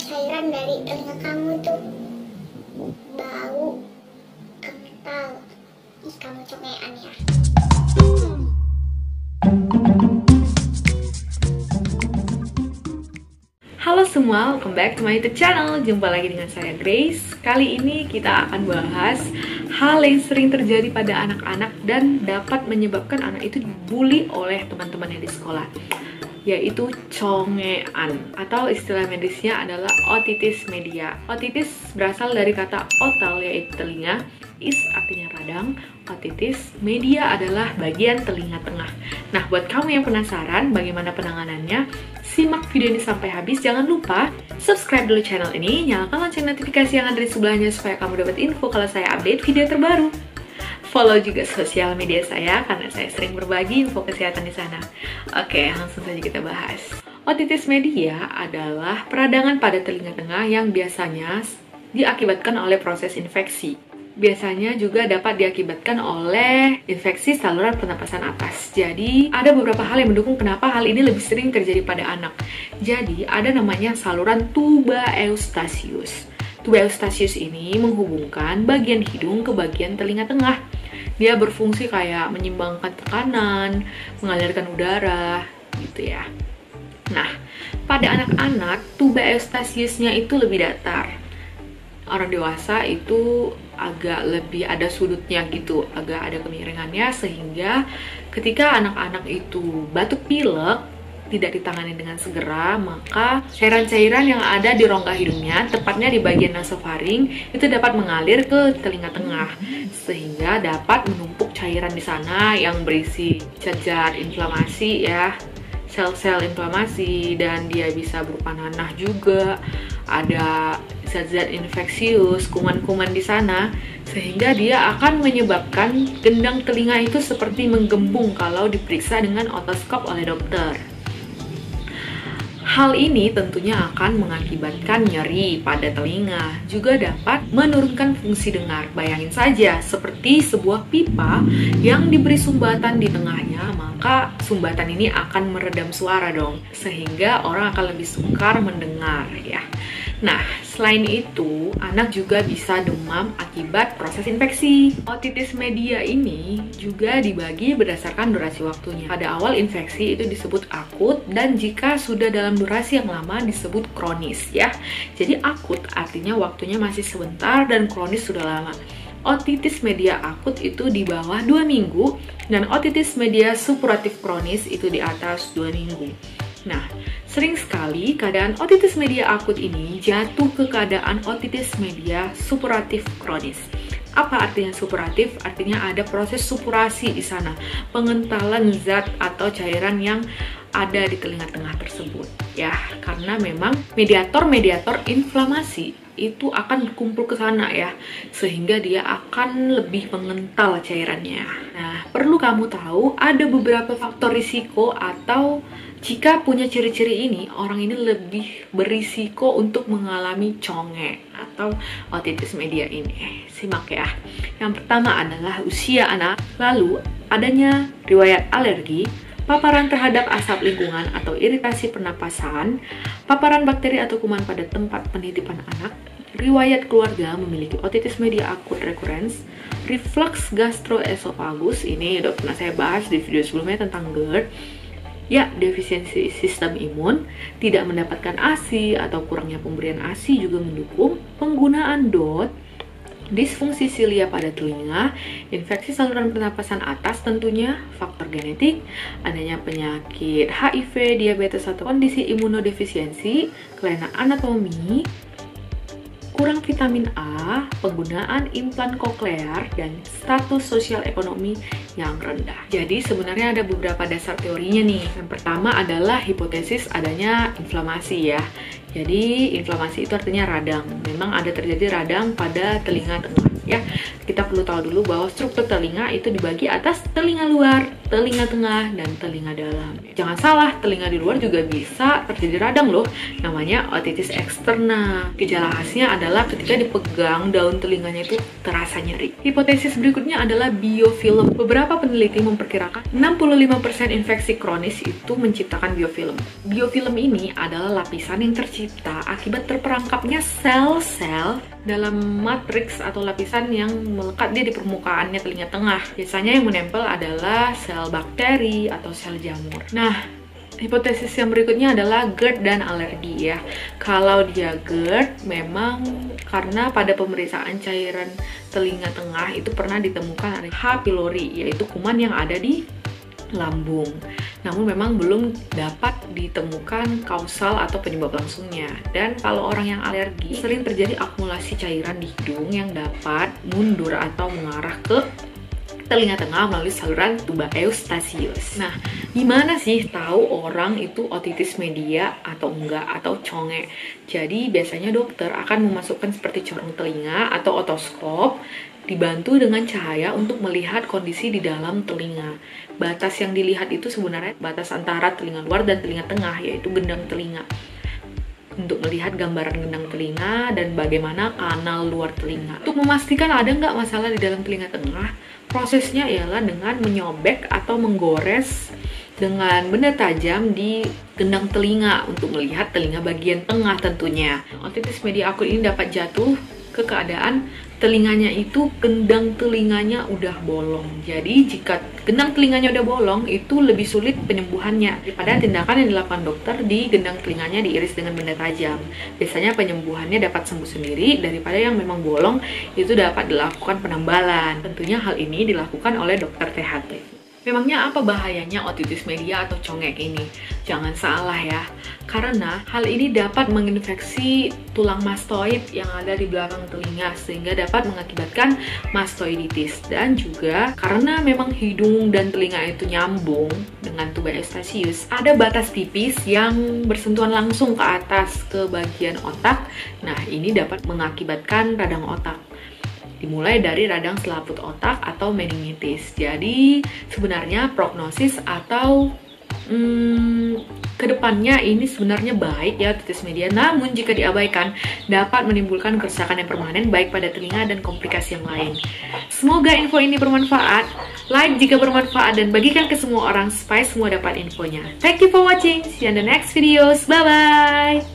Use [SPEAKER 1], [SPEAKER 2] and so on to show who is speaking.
[SPEAKER 1] cairan dari telinga kamu tuh bau kental. Ih, kamu congean ya.
[SPEAKER 2] Halo semua, welcome back to my YouTube channel. Jumpa lagi dengan saya Grace. Kali ini kita akan bahas hal yang sering terjadi pada anak-anak dan dapat menyebabkan anak itu dibully oleh teman-temannya di sekolah, yaitu congean, atau istilah medisnya adalah otitis media. Otitis berasal dari kata otal, yaitu telinga, is artinya radang, otitis media adalah bagian telinga tengah. Nah, buat kamu yang penasaran bagaimana penanganannya, simak video ini sampai habis. Jangan lupa subscribe dulu channel ini, nyalakan lonceng notifikasi yang ada di sebelahnya supaya kamu dapat info kalau saya update video terbaru. Follow juga sosial media saya karena saya sering berbagi info kesehatan di sana. Oke, langsung saja kita bahas. Otitis media adalah peradangan pada telinga tengah yang biasanya diakibatkan oleh proses infeksi. Biasanya juga dapat diakibatkan oleh infeksi saluran pernapasan atas. Jadi, ada beberapa hal yang mendukung kenapa hal ini lebih sering terjadi pada anak. Jadi, ada namanya saluran tuba Eustachius. Tuba Eustachius ini menghubungkan bagian hidung ke bagian telinga tengah. Dia berfungsi kayak menyeimbangkan tekanan, mengalirkan udara, gitu ya. Nah, pada anak-anak, tuba Eustachiusnya itu lebih datar. Orang dewasa itu agak lebih ada sudutnya gitu, agak ada kemiringannya, sehingga ketika anak-anak itu batuk pilek tidak ditangani dengan segera, maka cairan-cairan yang ada di rongga hidungnya, tepatnya di bagian nasofaring, itu dapat mengalir ke telinga tengah, sehingga dapat menumpuk cairan di sana yang berisi zat-zat inflamasi ya, sel-sel inflamasi, dan dia bisa berupa nanah juga, ada zat-zat infeksius, kuman-kuman di sana, sehingga dia akan menyebabkan gendang telinga itu seperti menggembung kalau diperiksa dengan otoskop oleh dokter. Hal ini tentunya akan mengakibatkan nyeri pada telinga, juga dapat menurunkan fungsi dengar. Bayangin saja, seperti sebuah pipa yang diberi sumbatan di tengahnya, maka sumbatan ini akan meredam suara dong, sehingga orang akan lebih sukar mendengar ya. Nah, selain itu, anak juga bisa demam akibat proses infeksi. Otitis media ini juga dibagi berdasarkan durasi waktunya. Pada awal infeksi itu disebut akut, dan jika sudah dalam durasi yang lama disebut kronis ya. Jadi akut artinya waktunya masih sebentar, dan kronis sudah lama. Otitis media akut itu di bawah 2 minggu, dan otitis media supuratif kronis itu di atas 2 minggu. Nah, sering sekali keadaan otitis media akut ini jatuh ke keadaan otitis media supuratif kronis. Apa artinya supuratif? Artinya ada proses supurasi di sana, pengentalan zat atau cairan yang ada di telinga tengah tersebut ya, karena memang mediator-mediator inflamasi itu akan berkumpul ke sana ya, sehingga dia akan lebih mengental cairannya. Nah, perlu kamu tahu ada beberapa faktor risiko, atau jika punya ciri-ciri ini, orang ini lebih berisiko untuk mengalami conge atau otitis media ini. Simak ya. Yang pertama adalah usia anak, lalu adanya riwayat alergi, paparan terhadap asap lingkungan atau iritasi pernapasan, paparan bakteri atau kuman pada tempat penitipan anak, riwayat keluarga memiliki otitis media akut recurrence, reflux gastroesophagus, ini udah pernah saya bahas di video sebelumnya tentang GERD, ya, defisiensi sistem imun, tidak mendapatkan ASI atau kurangnya pemberian ASI juga mendukung, penggunaan DOT, disfungsi silia pada telinga, infeksi saluran pernapasan atas tentunya, faktor genetik, adanya penyakit HIV, diabetes atau kondisi imunodefisiensi, kelainan anatomi, kurang vitamin A, penggunaan implan koklear, dan status sosial ekonomi yang rendah. Jadi sebenarnya ada beberapa dasar teorinya nih. Yang pertama adalah hipotesis adanya inflamasi ya. Jadi inflamasi itu artinya radang. Memang ada terjadi radang pada telinga tengah ya. Kita perlu tahu dulu bahwa struktur telinga itu dibagi atas telinga luar, telinga tengah dan telinga dalam. Jangan salah, telinga di luar juga bisa terjadi radang loh, namanya otitis eksterna. Gejala khasnya adalah ketika dipegang daun telinganya itu terasa nyeri. Hipotesis berikutnya adalah biofilm. Beberapa peneliti memperkirakan 65% infeksi kronis itu menciptakan biofilm. Biofilm ini adalah lapisan yang tercipta akibat terperangkapnya sel-sel dalam matriks atau lapisan yang melekat di permukaannya telinga tengah. Biasanya yang menempel adalah sel bakteri atau sel jamur. Nah, hipotesis yang berikutnya adalah GERD dan alergi ya. Kalau dia GERD, memang karena pada pemeriksaan cairan telinga tengah itu pernah ditemukan ada H. pylori, yaitu kuman yang ada di lambung. Namun memang belum dapat ditemukan kausal atau penyebab langsungnya. Dan kalau orang yang alergi, sering terjadi akumulasi cairan di hidung yang dapat mundur atau mengarah ke telinga tengah melalui saluran tuba Eustachius. Nah, gimana sih tahu orang itu otitis media atau enggak, atau conge? Jadi biasanya dokter akan memasukkan seperti corong telinga atau otoskop, dibantu dengan cahaya untuk melihat kondisi di dalam telinga. Batas yang dilihat itu sebenarnya batas antara telinga luar dan telinga tengah, yaitu gendang telinga. Untuk melihat gambaran gendang telinga dan bagaimana kanal luar telinga. Untuk memastikan ada nggak masalah di dalam telinga tengah, prosesnya ialah dengan menyobek atau menggores dengan benda tajam di gendang telinga untuk melihat telinga bagian tengah tentunya. Otitis media akut ini dapat jatuh ke keadaan telinganya itu gendang telinganya udah bolong. Jadi jika gendang telinganya udah bolong, itu lebih sulit penyembuhannya daripada tindakan yang dilakukan dokter di gendang telinganya diiris dengan benda tajam. Biasanya penyembuhannya dapat sembuh sendiri daripada yang memang bolong itu dapat dilakukan penambalan. Tentunya hal ini dilakukan oleh dokter THT. Memangnya apa bahayanya otitis media atau congek ini? Jangan salah ya, karena hal ini dapat menginfeksi tulang mastoid yang ada di belakang telinga sehingga dapat mengakibatkan mastoiditis. Dan juga karena memang hidung dan telinga itu nyambung dengan tuba Eustachius, ada batas tipis yang bersentuhan langsung ke atas ke bagian otak. Nah, ini dapat mengakibatkan radang otak. Dimulai dari radang selaput otak atau meningitis. Jadi sebenarnya prognosis atau kedepannya ini sebenarnya baik ya otitis media. Namun jika diabaikan dapat menimbulkan kerusakan yang permanen baik pada telinga dan komplikasi yang lain. Semoga info ini bermanfaat. Like jika bermanfaat dan bagikan ke semua orang supaya semua dapat infonya. Thank you for watching. See you in the next videos. Bye bye.